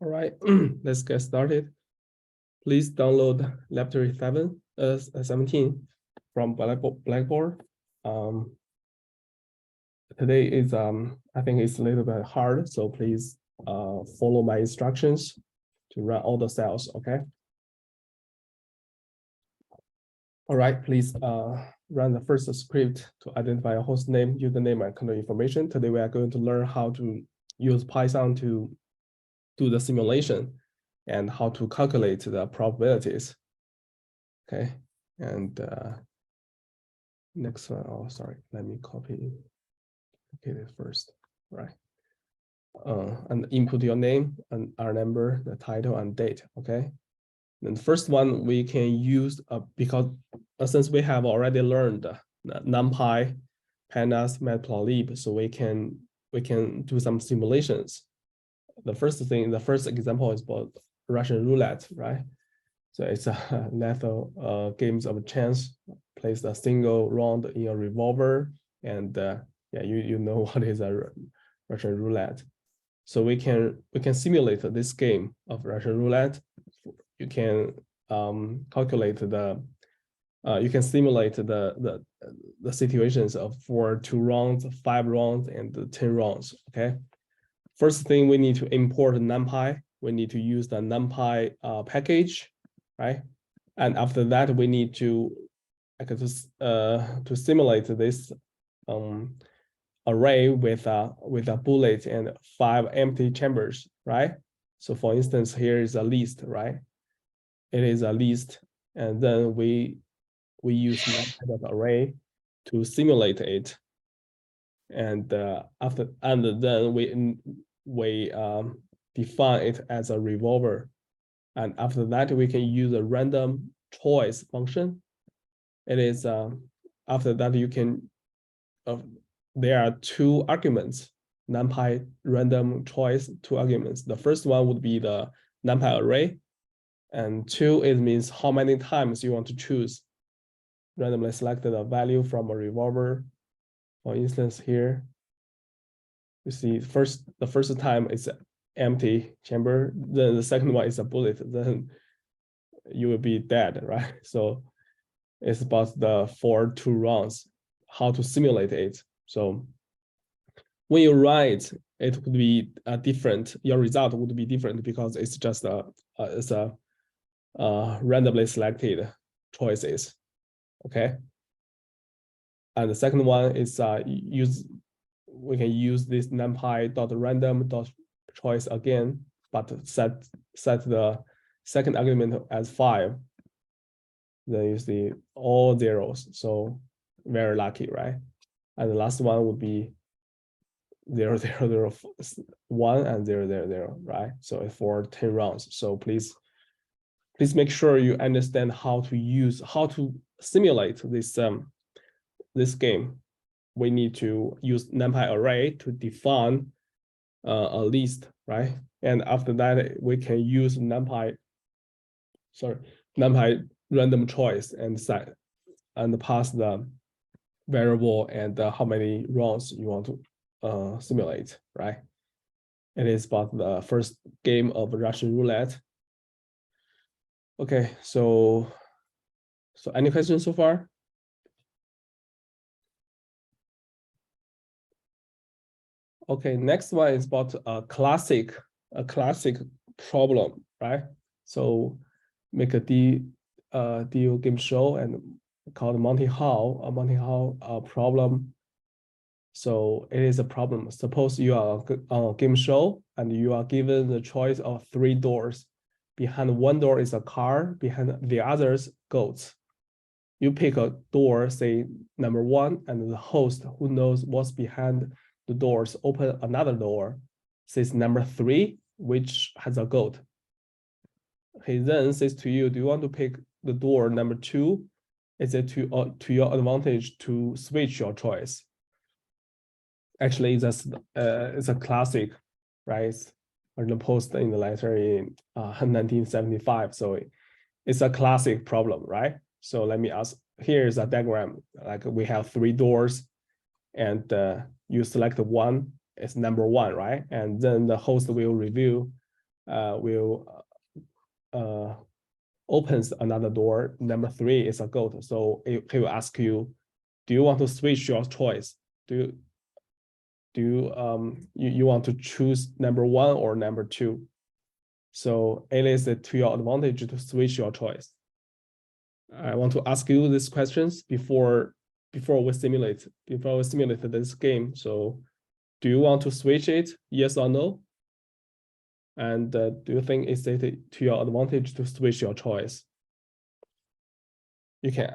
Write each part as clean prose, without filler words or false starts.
All right, let's get started. Please download Laboratory 17 from Blackboard. Today is I think it's a little bit hard, so please follow my instructions to run all the cells. Okay. All right, please run the first script to identify a host name, username, and contact information. Today we are going to learn how to use Python to do the simulation and how to calculate the probabilities. Okay, and next one. Oh, sorry. Let me copy it first. Right. And input your name and our number, the title, and date. Okay. Then the first one we can use because since we have already learned NumPy, Pandas, Matplotlib, so we can do some simulations. The first example is about Russian roulette, right? So it's a lethal games of chance. Place a single round in a revolver, and yeah, you know what is a Russian roulette. So we can simulate this game of Russian roulette. You can calculate you can simulate the situations of for 2 rounds, 5 rounds, and 10 rounds. Okay. First thing, we need to import NumPy. We need to use the NumPy package, right? And after that, we need to simulate this array with a bullet and 5 empty chambers, right? So for instance, here is a list, right? It is a list, and then we use NumPy array to simulate it, and then we define it as a revolver, and after that we can use a random choice function. It is after that you can there are 2 arguments, NumPy random choice 2 arguments. The first one would be the NumPy array, and 2 it means how many times you want to choose randomly selected a value from a revolver. For instance, here you see the first time it's empty chamber, then the second one is a bullet, then you will be dead, right? So it's about the 2 rounds, how to simulate it. So when you write, it would be different. Your result would be different because it's just it's a randomly selected choices. Okay. And the second one is we can use this numpy.random.choice again, but set the second argument as 5. Then you see all zeros. So very lucky, right? And the last one would be 0, 0, 0, 1 and 0, 0, 0, right? So for 10 rounds. So please make sure you understand how to simulate this game. We need to use NumPy array to define a list, right? And after that, we can use NumPy random choice and pass the variable and how many rounds you want to simulate, right? It is about the first game of Russian roulette. Okay, so any questions so far? Okay, next one is about a classic problem, right? So make a deal game show and called Monty Hall problem. So it is a problem. Suppose you are on a game show and you are given the choice of 3 doors. Behind one door is a car, behind the others goats. You pick a door, say number 1, and the host who knows what's behind the doors, open another door, says number 3, which has a goat. He then says to you, do you want to pick the door number 2? Is it to your advantage to switch your choice? Actually, it's a classic, right? Or the post in the letter in 1975. So it's a classic problem, right? So let me ask, here's a diagram. Like we have 3 doors and you select one, it's number 1, right? And then the host will review, opens another door, number 3 is a goat. So he will ask you, do you want to switch your choice? Do you want to choose number 1 or number 2? So it is to your advantage to switch your choice. I want to ask you these questions before we simulate this game. So do you want to switch it? Yes or no? And do you think it's to your advantage to switch your choice? You can.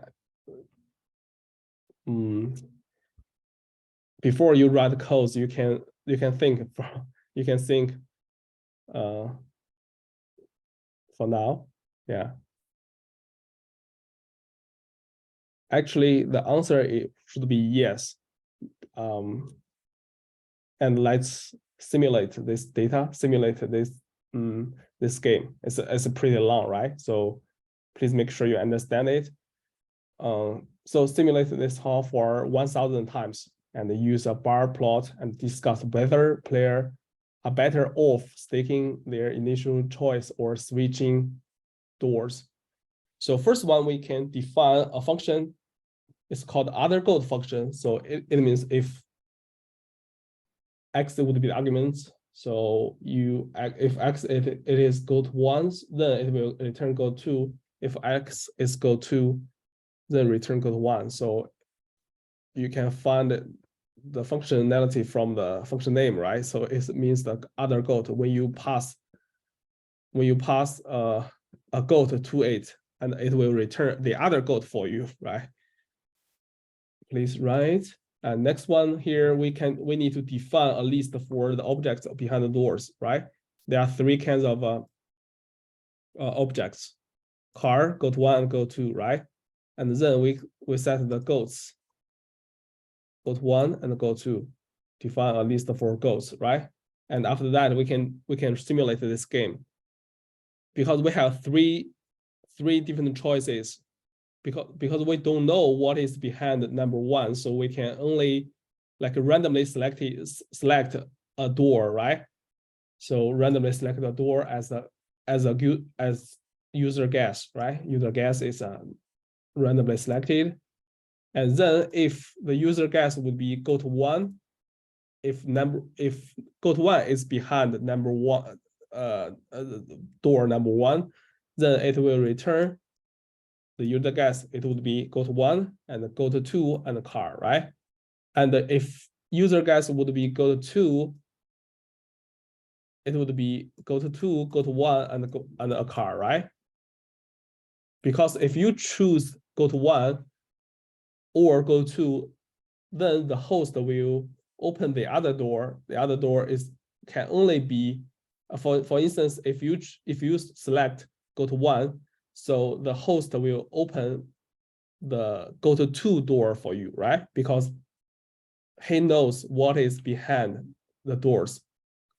Before you write the codes, you can think for now. Yeah. Actually, the answer should be yes. And let's simulate this data, simulate this game. It's pretty long, right? So please make sure you understand it. So simulate this hall for 1,000 times and use a bar plot and discuss whether player are better off staking their initial choice or switching doors. So first one, we can define a function. It's called other goat function. So it means if x would be the arguments. So if x it is goat 1, then it will return goat 2. If x is goat 2, then return goat 1. So you can find the functionality from the function name, right? So it means the other goat when you pass a goat to it, and it will return the other goat for you, right? Please write. And next one here, we need to define a list for the objects behind the doors, right? There are 3 kinds of objects: car, goat 1, and goat 2, right? And then we set the goats, goat 1 and goat 2, define a list for goats, right? And after that, we can simulate this game because we have three different choices. Because we don't know what is behind number 1, so we can only like randomly select a door, right? So randomly select a door as user guess, right? User guess is randomly selected, and then if the user guess would be goat 1, if goat 1 is behind number 1, door number 1, then it will return the user guess, it would be goat 1 and goat 2 and a car, right? And if user guess would be goat 2, it would be goat 2, goat 1, and a car, right? Because if you choose goat 1 or goat 2, then the host will open the other door. The other door can only be, for instance, if you select goat 1, so the host will open the goat 2 door for you, right? Because he knows what is behind the doors,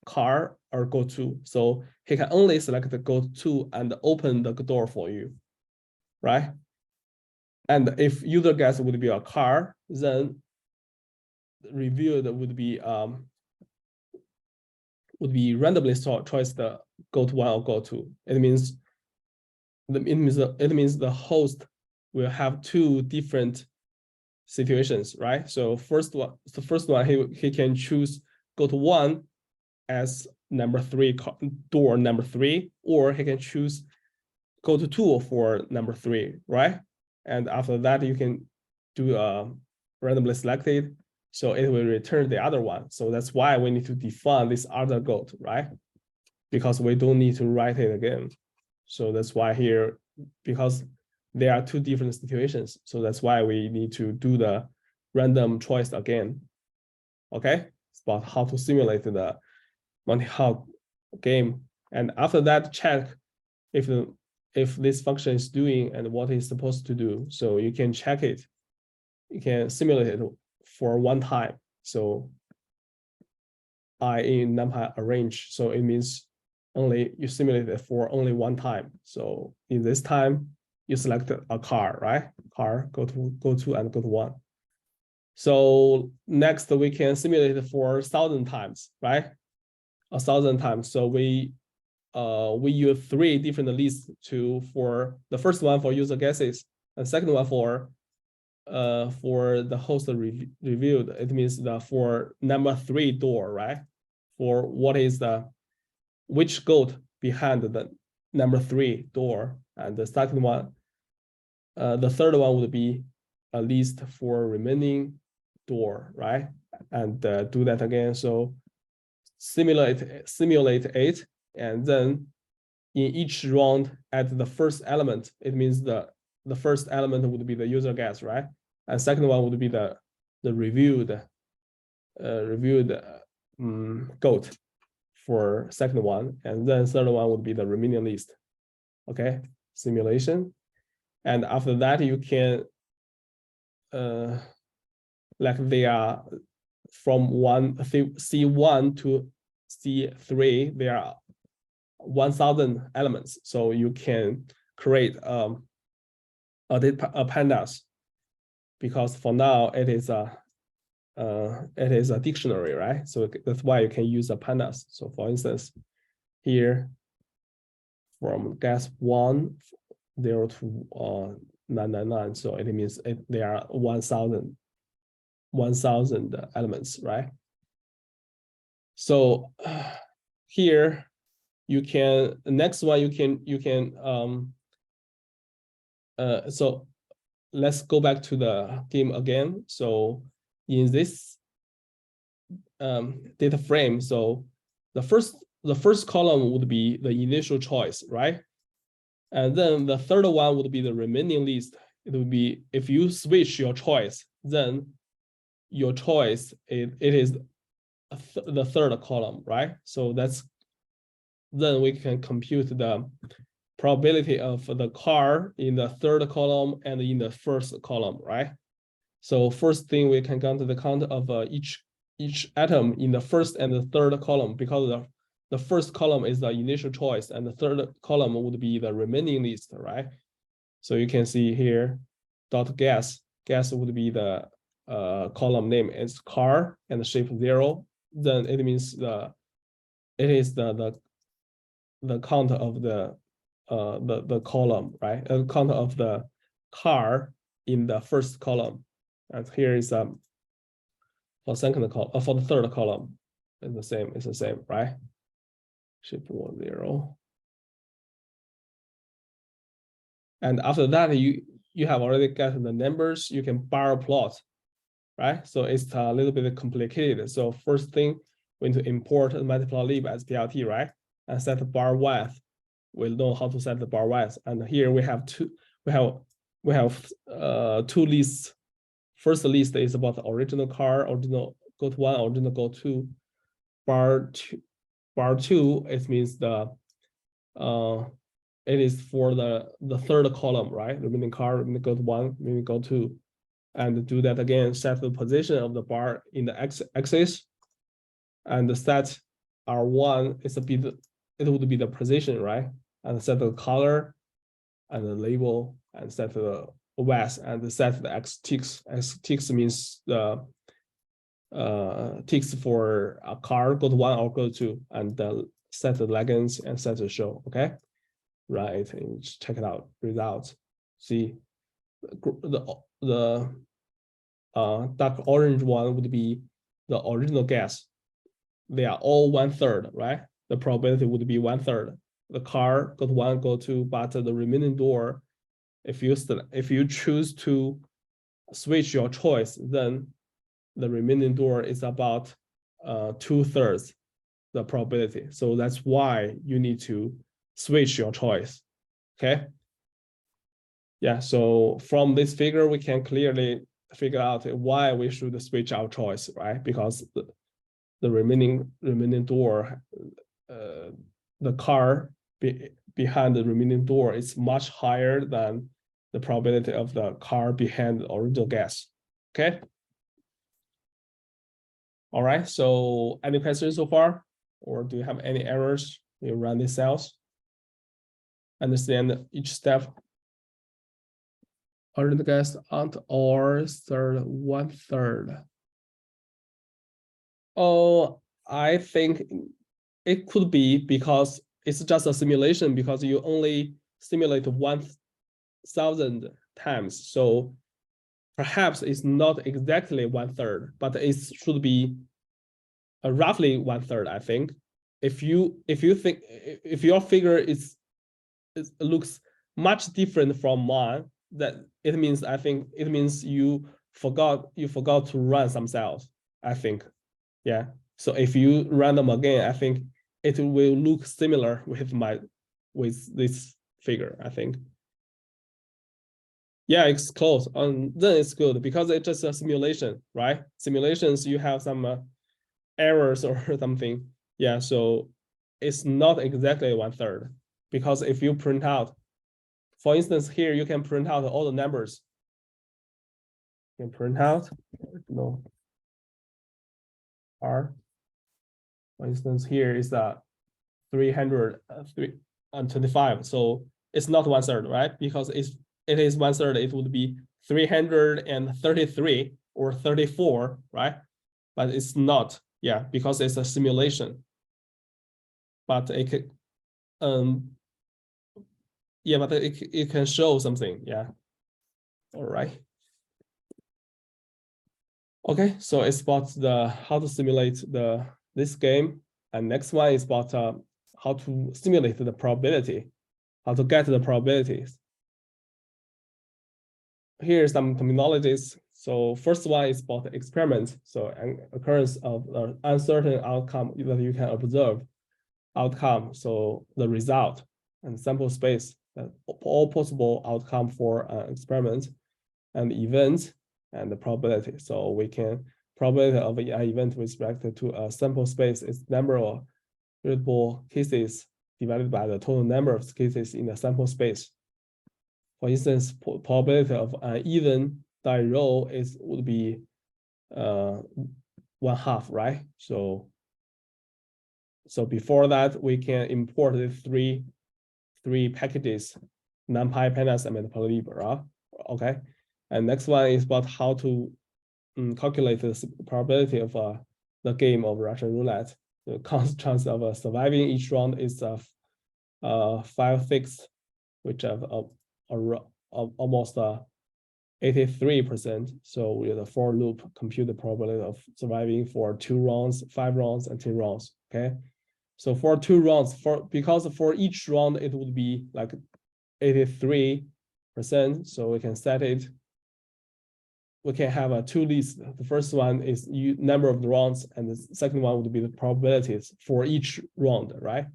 car or goat 2. So he can only select the goat 2 and open the door for you, right? And if user guess would be a car, then reviewed would be randomly choose the goat 1 or goat 2. It means the host will have 2 different situations, right? So first one, he can choose goat 1 as number 3, door number 3, or he can choose goat 2 for number 3, right? And after that, you can do randomly selected, so it will return the other one. So that's why we need to define this other goat, right? Because we don't need to write it again. So that's why here, because there are 2 different situations. So that's why we need to do the random choice again. Okay, about how to simulate the Monty Hawk game. And after that, check if this function is doing and what it's supposed to do. So you can check it. You can simulate it for one time. So I in NumPy arrange. So it means only you simulate it for only one time. So in this time, you select a car, right? Car, go to and go to 1. So next we can simulate it for 1,000 times, right? 1,000 times. So we use 3 different lists for the first one for user guesses, and second one for the host reviewed. It means for number 3 door, right? For what is which goat behind the number 3 door, and the second one, the third one would be a list for remaining door, right? And do that again. So simulate it, and then in each round at the first element, it means the first element would be the user guess, right? And second one would be the reviewed goat for second one, and then third one would be the remaining list. Okay, simulation. And after that, you can like they are from C1 to C3, there are 1,000 elements. So you can create a pandas, because for now it is a dictionary, right? So that's why you can use a pandas. So for instance, here from guess 1, 0 to 999. So it means there are 1,000 elements, right? So here you can, next one you can so let's go back to the game again. So in this data frame, so the first column would be the initial choice, right? And then the third one would be the remaining list. It would be, if you switch your choice, then your choice, it is the third column, right? So then we can compute the probability of the car in the third column and in the first column, right? So first thing, we can count the count of each atom in the first and the third column, because the first column is the initial choice and the third column would be the remaining list, right? So you can see here, dot guess would be the column name is car and the shape 0. Then it means it is the count of the column, right? Count of the car in the first column. And here is for second column, for the third column, it's the same, right? Shape 0. And after that, you have already got the numbers. You can bar plot, right? So it's a little bit complicated. So first thing, we need to import matplotlib as PLT, right? And set the bar width. We'll know how to set the bar width. And here we have two lists. First list is about the original car, original goat 1, original goat 2. Bar 2, it means it is for the third column, right? Remaining car, remaining goat 1, remaining goat 2. And do that again, set the position of the bar in the axis. And the set R1 is it would be the position, right? And set the color and the label, and set the width, and set the X ticks. X ticks means the ticks for a car, go to 1 or go to 2, and set the legends and set the show. Okay, right? And check it out. Results. See, the dark orange one would be the original guess. They are all 1/3, right? The probability would be 1/3. The car go to 1, go to, but the remaining door, if you choose to switch your choice, then the remaining door is about 2/3 the probability. So that's why you need to switch your choice. Okay. Yeah. So from this figure, we can clearly figure out why we should switch our choice, right? Because the remaining door, the car behind the remaining door is much higher than the probability of the car behind the original guess. Okay. All right. So any questions so far, or do you have any errors? You run these cells. Understand each step. Original guess aunt or third 1/3. Oh, I think it could be because it's just a simulation, because you only simulate 1,000 times. So perhaps it's not exactly 1/3, but it should be roughly 1/3, I think. If you think, if your figure it looks much different from mine, that it means, I think it means you forgot to run some cells, I think. Yeah. So if you run them again, I think it will look similar with this figure, I think. Yeah, it's close. Then it's good because it's just a simulation, right? Simulations, you have some errors or something. Yeah, so it's not exactly 1/3, because if you print out, for instance, here you can print out all the numbers. You can print out, no, R. For instance, here is 325. So it's not 1/3, right? Because it is 1/3, it would be 333 or 34, right? But it's not, yeah, because it's a simulation. But it can, yeah, but it can show something, yeah. All right. Okay, so it's about how to simulate this game, and next one is about how to simulate the probability, how to get the probabilities. Here's some terminologies. So first one is about experiment. So an occurrence of an uncertain outcome that you can observe. Outcome, so the result, and sample space, all possible outcome for an experiment, and event, and the probability. So we can, probability of an event with respect to a sample space is number of readable cases divided by the total number of cases in the sample space. For instance, probability of an even die roll would be 1/2, right? So before that, we can import the three packages, NumPy, pandas, and matplotlib. Okay, and next one is about how to calculate the probability of the game of Russian roulette. The chance of surviving each round is 5/6, which have almost 83%. So with a for loop, compute the probability of surviving for 2 rounds, 5 rounds, and 10 rounds. Okay, so for 2 rounds, because for each round it would be like 83%. So we can set it. We can have 2 lists. The first one is number of the rounds, and the second one would be the probabilities for each round, right?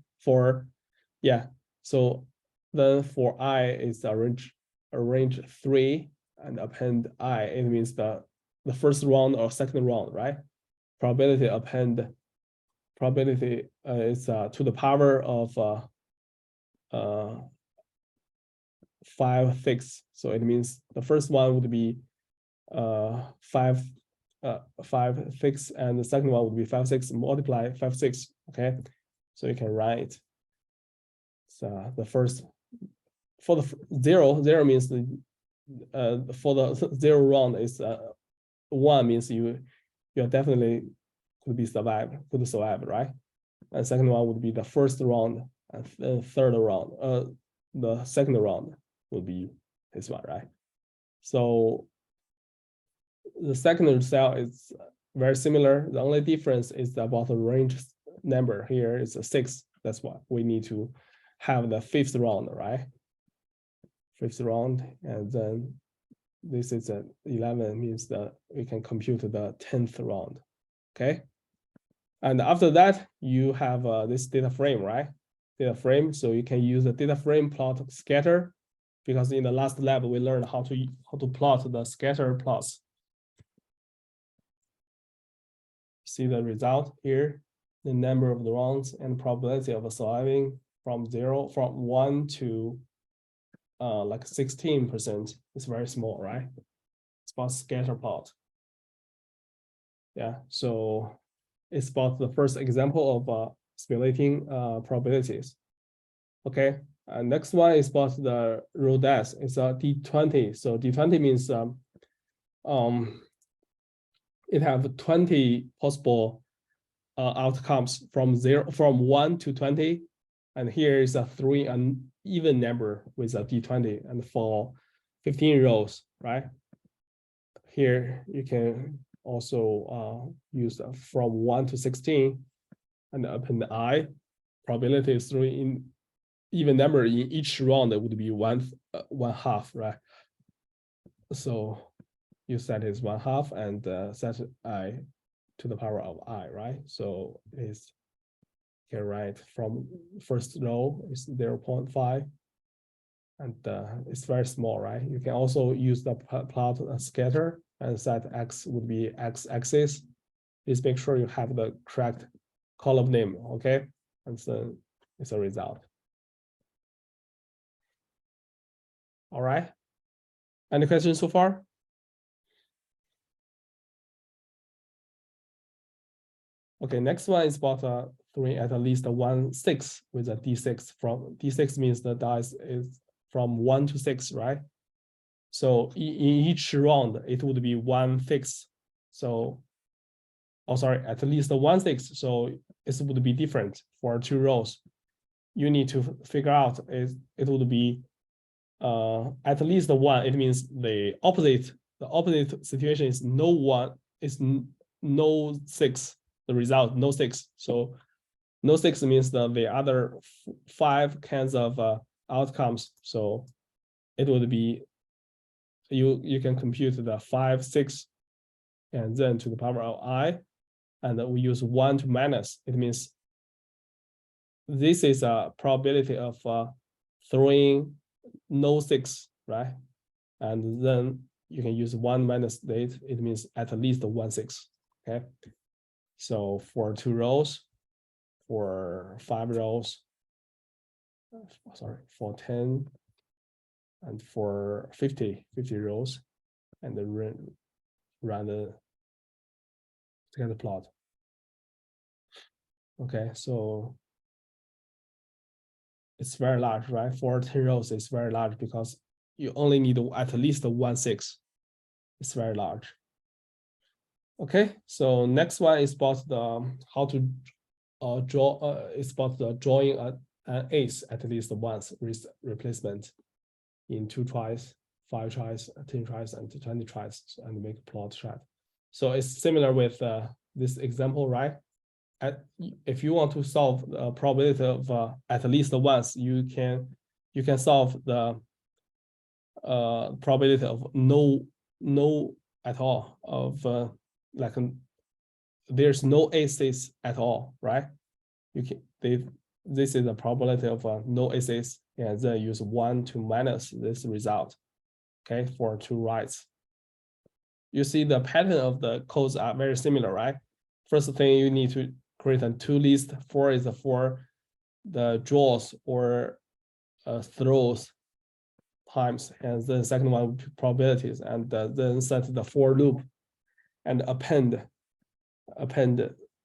So then for I is arrange 3 and append I. It means the first round or second round, right? Probability append probability is to the power of 5/6. So it means the first one would be 5/6, and the second one would be 5/6 multiply 5/6. Okay, so you can write. So the first, for the zero means for the 0 round is 1 means you definitely could survive, right? And second one would be the first round, and third round. The second round would be this one, right? So the second cell is very similar. The only difference is about the range number. Here is a 6. That's why we need to have the 5th round, right? 5th round, and then this is 11, means that we can compute the 10th round. Okay, and after that you have this data frame, right? Data frame. So you can use the data frame plot scatter, because in the last lab we learned how to plot the scatter plots. see the result here, the number of the rounds and probability of surviving from 1 to like 16% is very small, right? It's about scatter plot. Yeah, so it's about the first example of simulating probabilities. Okay, next one is about the row death. It's a D20. So D20 means it have 20 possible outcomes from 1 to 20, and here is a 3 uneven number with a D20, and for 15 rows, right? Here you can also use from 1 to 16, and append I. Probability is 3 in even number in each round. It would be one half, right? So you set is 1/2 and set I to the power of I, right? So it's can write from first row is 0.5, and it's very small, right? You can also use the plot scatter and set X would be X-axis. Please make sure you have the correct column name, okay? And so it's a result. All right. Any questions so far? Okay, next one is about throwing at least 1/6 with a D6. From D6 means the dice is from 1 to 6, right? So in each round, it would be 1/6. So, oh, sorry, at least 1/6. So it would be different for 2 rows. You need to figure out it would be at least 1. It means the opposite situation is no 1, is no 6. The result, no 6. So no 6 means the other 5 kinds of outcomes. So it would be, you can compute the 5, 6, and then to the power of I, and we use 1 to minus. It means this is a probability of throwing no 6, right? And then you can use 1 minus 8. It means at least 1/6. Okay. So for 2 rows, for 5 rows, sorry, for 10, and for 50 rows, and then run the scatter plot. Okay, so it's very large, right? For 10 rows, it's very large because you only need at least 1/6. It's very large. Okay, so next one is about the how to draw. It's about the drawing an ace at least once with replacement in 2 tries, 5 tries, 10 tries, and 20 tries, and make a plot chart. So it's similar with this example, right? If you want to solve the probability of at least once, you can solve the probability of no at all of like there's no aces at all, right? You can this is the probability of no aces, and then use 1 to minus this result. Okay, for 2 rights. You see the pattern of the codes are very similar, right? First thing you need to create a 2 list. 4 is for the draws or throws times, and then second one probabilities, and then set the for loop and append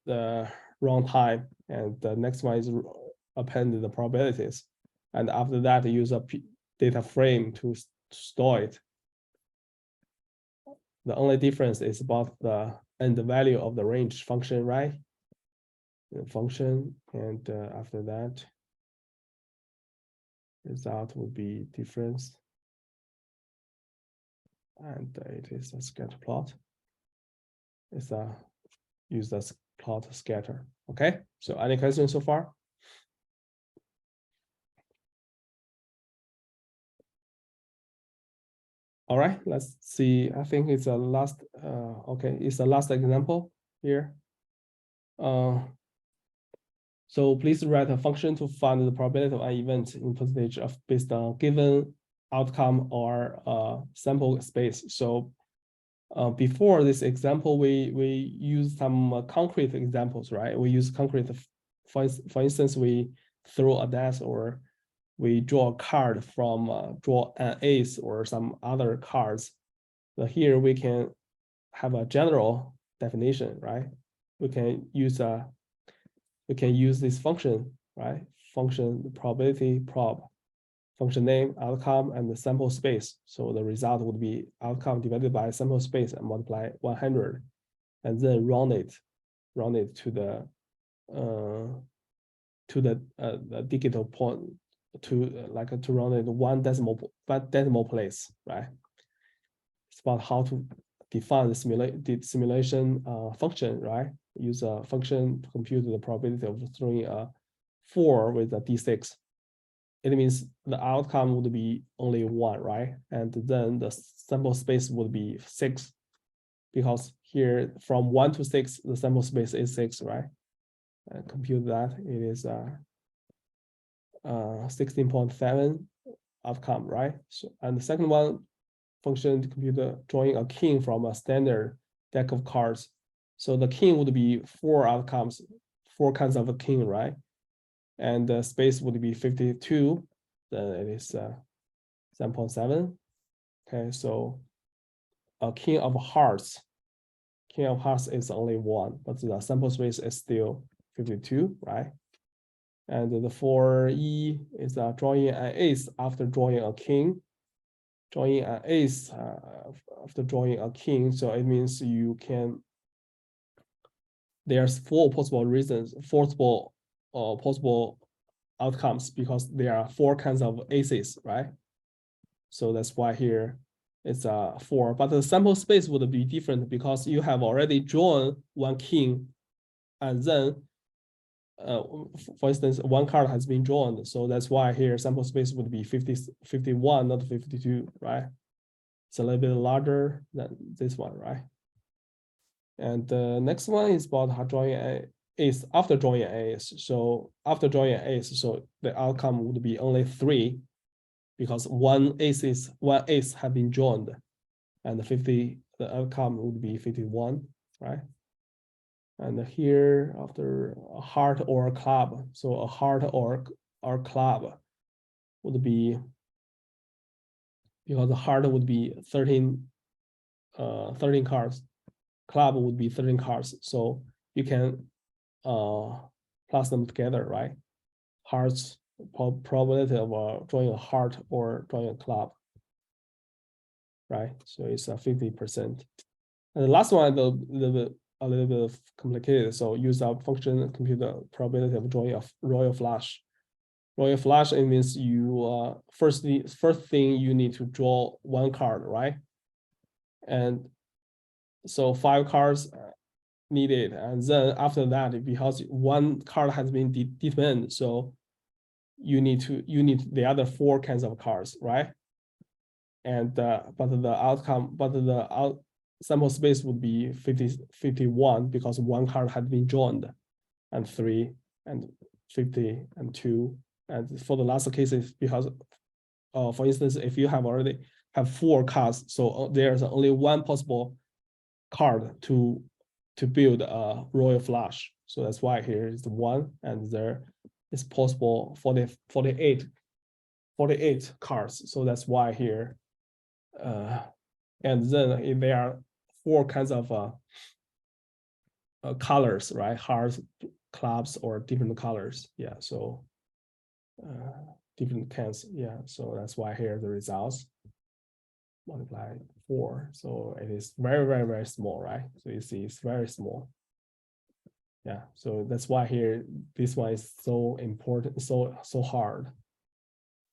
the runtime, and the next one is append the probabilities, and after that use a data frame to store it. The only difference is about the end value of the range function, right? The function, and after that result will be difference, and it is a scatter plot. It's a use the plot scatter. Okay, so any questions so far? All right, let's see. I think it's a last. Okay, it's the last example here. So please write a function to find the probability of an event in percentage of based on given outcome or sample space. So Before this example, we use some concrete examples, right? We use concrete, for instance, we throw a dice or we draw a card from draw an ace or some other cards. But here we can have a general definition, right? We can use this function, right? Function probability prob, function name, outcome, and the sample space. So the result would be outcome divided by sample space and multiply 100, and then round it to the digital point to round it one decimal place, right? It's about how to define the simulation function, right? Use a function to compute the probability of throwing a 4 with a d6. It means the outcome would be only 1, right? And then the sample space would be 6, because here from 1 to 6, the sample space is 6, right? And compute that, it is 16.7 outcome, right? So, and the second one, function to compute drawing a king from a standard deck of cards. So the king would be 4 outcomes, 4 kinds of a king, right? And the space would be 52, then it is 7.7. Okay, so a king of hearts is only 1, but the sample space is still 52, right? And the 4E is drawing an ace after drawing a king. Drawing an ace after drawing a king, so it means you can. There's 4 possible reasons, possible outcomes, because there are 4 kinds of aces, right? So that's why here it's 4, but the sample space would be different because you have already drawn 1 king, and then for instance, 1 card has been drawn. So that's why here sample space would be 51, not 52, right? It's a little bit larger than this one, right? And the next one is about drawing an ace after drawing an ace. So after drawing an ace, so the outcome would be only 3, because one ace have been drawn, and the outcome would be 51, right? And here after a heart or a club, so a heart or club would be, because the heart would be 13 cards, club would be 13 cards, so you can plus them together, right? Hearts, probability of drawing a heart or drawing a club, right? So it's 50%. And the last one, a little bit complicated. So use a function compute the probability of drawing a royal flush. Royal flush, it means you first thing you need to draw 1 card, right? And so 5 cards needed, and then after that, because 1 card has been determined, so you need the other 4 kinds of cards, right? And but the sample space would be 51, because 1 card had been drawn, and 3 and 50 and 2. And for the last cases, because for instance, if you already have 4 cards, so there's only 1 possible card to build a royal flush. So that's why here is the 1, and there is possible 48 cards. So that's why here, and then there are 4 kinds of colors, right? Hearts, clubs, or different colors. Yeah, so different kinds. Yeah, so that's why here the results multiply 4. So it is very, very, very small, right? So you see it's very small. Yeah, so that's why here this one is so important, so hard.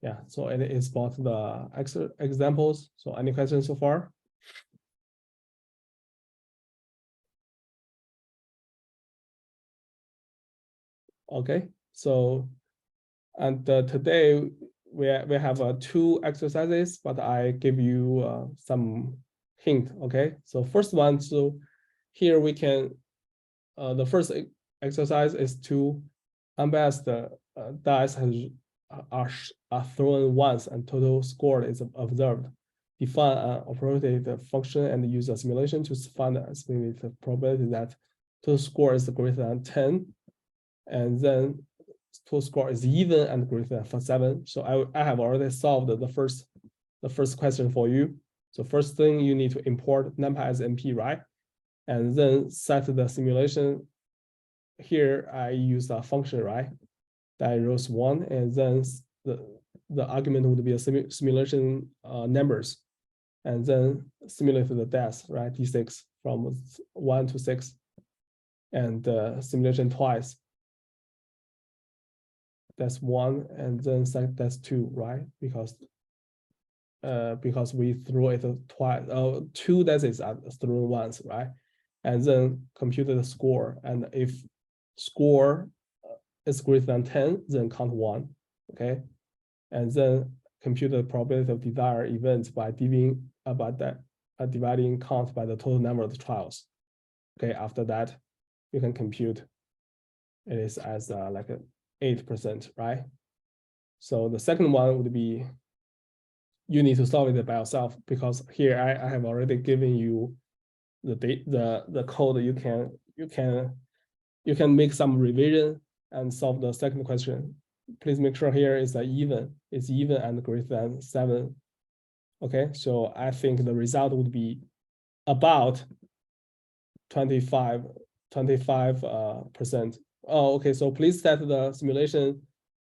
Yeah, so it is about the examples. So any questions so far? Okay, so and today we have 2 exercises, but I give you some hint. Okay, so first one, so here we can the first exercise is to unbiased dice are thrown once and total score is observed. define an appropriate function and use a simulation to find the estimated probability that total score is greater than 10, and then total score is even and greater than 7. So I have already solved the first question for you. So first thing, you need to import NumPy as NP, right? And then set the simulation. Here I use a function, right? That rows 1, and then the argument would be a simulation numbers, and then simulate the death, right? D6 from 1 to 6, and simulation twice. That's 1, and then that's 2, right? Because we threw it twice. 2 deaths are thrown once, right? And then compute the score, and if score is greater than 10, then count 1, okay? And then compute the probability of desired events by dividing count by the total number of trials. Okay, after that, you can compute it is as like 8%, right? So the second one would be, you need to solve it by yourself, because here I have already given you the code. You can make some revision and solve the second question. Please make sure here is even and greater than 7. Okay, so I think the result would be about 25%. Oh, okay, so please set the simulation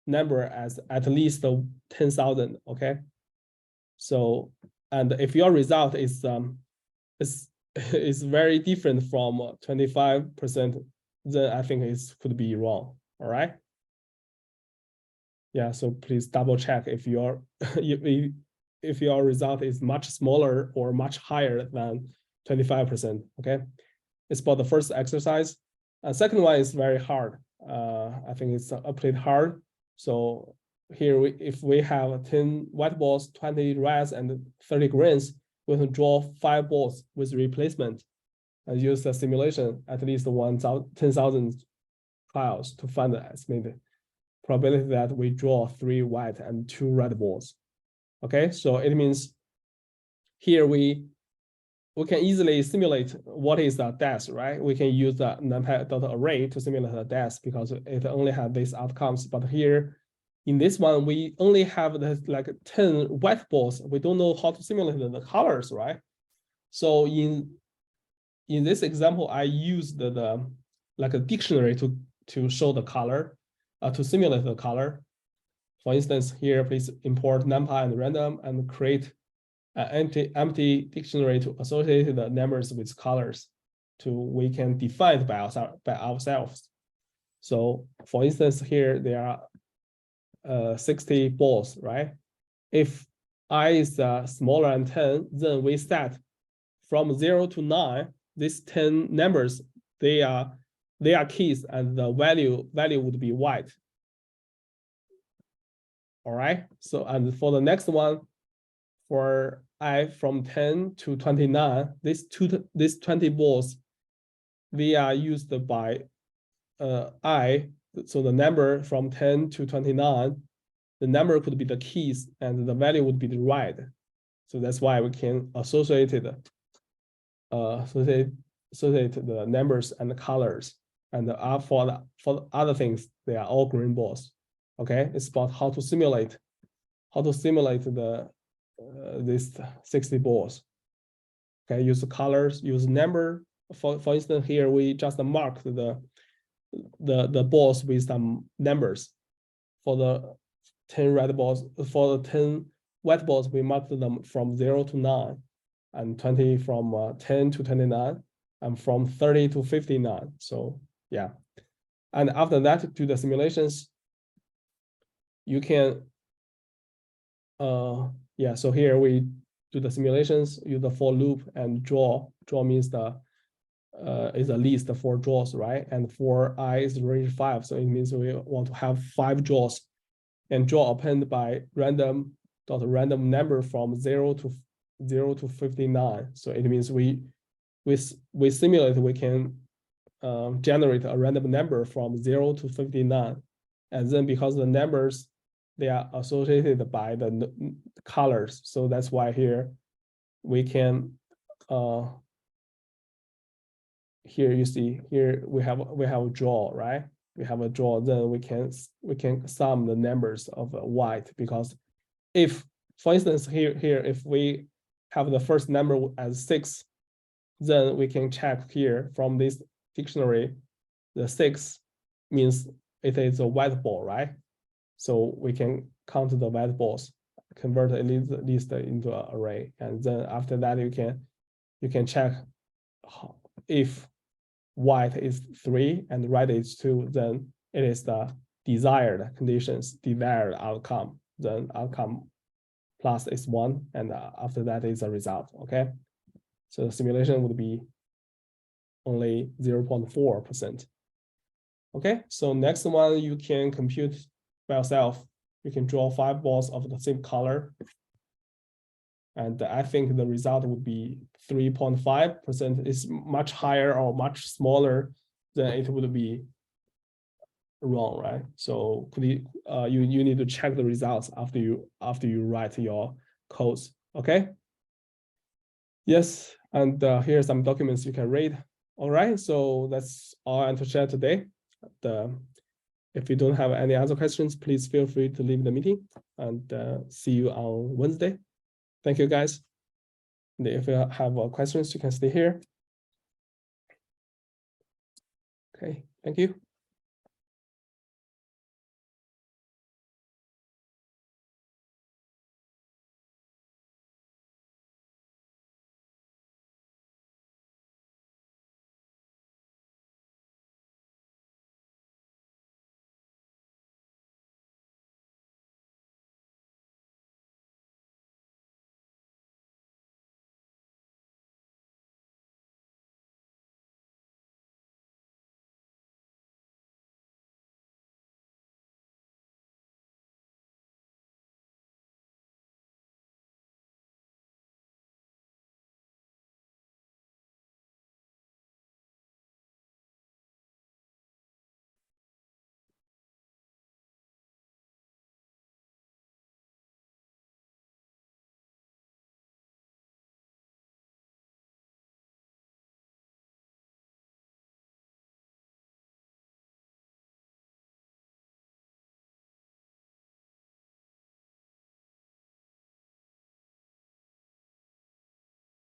number as at least 10,000. Okay, so, and if your result is very different from 25%, then I think it could be wrong. All right. Yeah, so please double check if your if your result is much smaller or much higher than 25%. Okay, it's about the first exercise. Second one is very hard. I think it's pretty hard. So here, if we have 10 white balls, 20 reds, and 30 greens, we can draw 5 balls with replacement and use the simulation at least 10,000 trials to find the estimated probability that we draw 3 white and 2 red balls. Okay, so it means here we can easily simulate what is the death, right? We can use the NumPy.array to simulate the death because it only has these outcomes. But here in this one, we only have the like 10 white balls. We don't know how to simulate the colors, right? So in this example, I used the like a dictionary to show the color. To simulate the color. For instance, here, please import NumPy and random and create an empty dictionary to associate the numbers with colors. We can define it by ourselves. So for instance, here there are 60 balls, right? If I is smaller than 10, then we set from 0 to 9, these 10 numbers, they are keys, and the value would be white. All right. So, and for the next one, for I from 10 to 29, these 20 balls, they are used by I. So the number from 10 to 29, the number could be the keys, and the value would be the red. So that's why we can associate the numbers and the colors. And for the other things, they are all green balls. Okay, it's about how to simulate the these 60 balls. Okay, use the colors, use number. For instance, here we just marked the balls with some numbers. For the 10 red balls, for the 10 white balls, we marked them from 0 to 9, and 20 from 10 to 29, and from 30 to 59. So yeah, and after that, do the simulations. You can, yeah. So here we do the simulations, use the for loop and draw. Draw means is at least 4 draws, right? And for I is range 5, so it means we want to have 5 draws, and draw append by random number from 0 to 59. So it means we simulate, we can generate a random number from 0 to 59, and then because the numbers, they are associated by the colors, so that's why here we can here you see here we have a draw, right? We have a draw, then we can sum the numbers of white, because if, for instance, here if we have the first number as 6, then we can check here from this dictionary, the 6 means it is a white ball, right? So we can count the white balls, convert at least into an array, and then after that you can check if white is 3 and red is 2, then it is the desired conditions, desired outcome. Then outcome plus is 1, and after that is a result. Okay, so the simulation would be only 0.4%. Okay, so next one you can compute by yourself. You can draw 5 balls of the same color, and I think the result would be 3.5%. Is much higher or much smaller, then it would be wrong, right? So could you need to check the results after you write your codes. Okay. Yes, and here are some documents you can read. All right, so that's all I want to share today. If you don't have any other questions, please feel free to leave the meeting, and see you on Wednesday. Thank you, guys. And if you have questions, you can stay here. Okay, thank you.